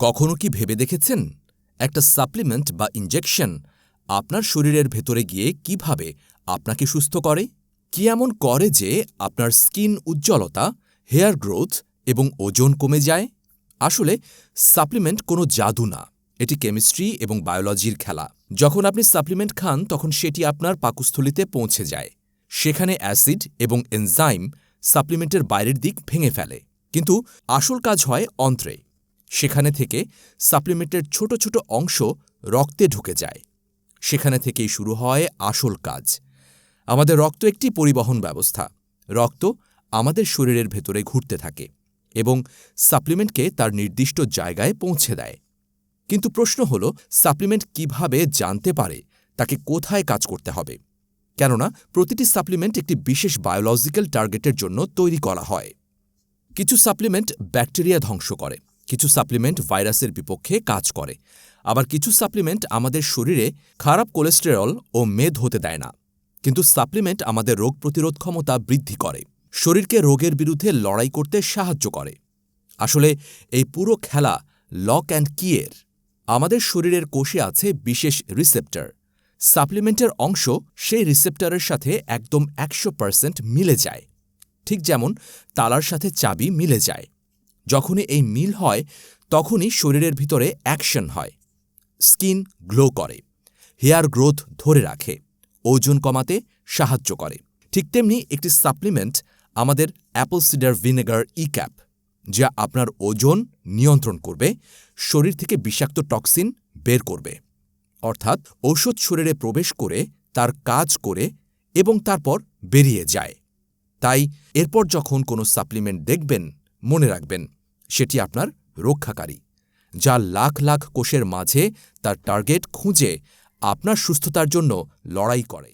কখনো কি ভেবে দেখেছেন একটা সাপ্লিমেন্ট বা ইনজেকশন আপনার শরীরের ভেতরে গিয়ে কিভাবে আপনাকে সুস্থ করে? কি এমন করে যে আপনার স্কিন উজ্জ্বলতা, হেয়ার গ্রোথ এবং ওজন কমে যায়? আসলে সাপ্লিমেন্ট কোনো জাদু না, এটি কেমিস্ট্রি এবং বায়োলজির খেলা। যখন আপনি সাপ্লিমেন্ট খান তখন সেটি আপনার পাকস্থলীতে পৌঁছে যায়। সেখানে অ্যাসিড এবং এনজাইম সাপ্লিমেন্টের বাইরের দিক ভেঙে ফেলে, কিন্তু আসল কাজ হয় অন্ত্রে। সেখানে থেকে সাপ্লিমেন্টের ছোট ছোট অংশ রক্তে ঢুকে যায়। সেখানে থেকেই শুরু হয় আসল কাজ। আমাদের রক্ত একটি পরিবহন ব্যবস্থা। রক্ত আমাদের শরীরের ভেতরে ঘুরতে থাকে এবং সাপ্লিমেন্টকে তার নির্দিষ্ট জায়গায় পৌঁছে দেয়। কিন্তু প্রশ্ন হল, সাপ্লিমেন্ট কিভাবে জানতে পারে তাকে কোথায় কাজ করতে হবে? কেননা প্রতিটি সাপ্লিমেন্ট একটি বিশেষ বায়োলজিক্যাল টার্গেটের জন্য তৈরি করা হয়। কিছু সাপ্লিমেন্ট ব্যাকটেরিয়া ধ্বংস করে, কিছু সাপ্লিমেন্ট ভাইরাসের বিপক্ষে কাজ করে, আবার কিছু সাপ্লিমেন্ট আমাদের শরীরে খারাপ কোলেস্টেরল ও মেদ হতে দেয় না। কিন্তু সাপ্লিমেন্ট আমাদের রোগ প্রতিরোধ ক্ষমতা বৃদ্ধি করে, শরীরকে রোগের বিরুদ্ধে লড়াই করতে সাহায্য করে। আসলে এই পুরো খেলা লক অ্যান্ড কিয়ের। আমাদের শরীরের কোষে আছে বিশেষ রিসেপ্টর। সাপ্লিমেন্টের অংশ সেই রিসেপ্টরের সাথে একদম 100% মিলে যায়, ঠিক যেমন তালার সাথে চাবি মিলে যায়। যখনই এই মিল হয় তখনই শরীরের ভিতরে অ্যাকশন হয়। স্কিন গ্লো করে, হেয়ার গ্রোথ ধরে রাখে, ওজন কমাতে সাহায্য করে। ঠিক তেমনি একটি সাপ্লিমেন্ট আমাদের অ্যাপল সিডার ভিনেগার ক্যাপ, যা আপনার ওজন নিয়ন্ত্রণ করবে, শরীর থেকে বিষাক্ত টক্সিন বের করবে। অর্থাৎ ঔষধ শরীরে প্রবেশ করে তার কাজ করে এবং তারপর বেরিয়ে যায়। তাই এরপর যখন কোনো সাপ্লিমেন্ট দেখবেন, মনে রাখবেন সেটি আপনার রক্ষাকারী, যা লাখ লাখ কোষের মাঝে তার টার্গেট খুঁজে আপনার সুস্থতার জন্য লড়াই করে।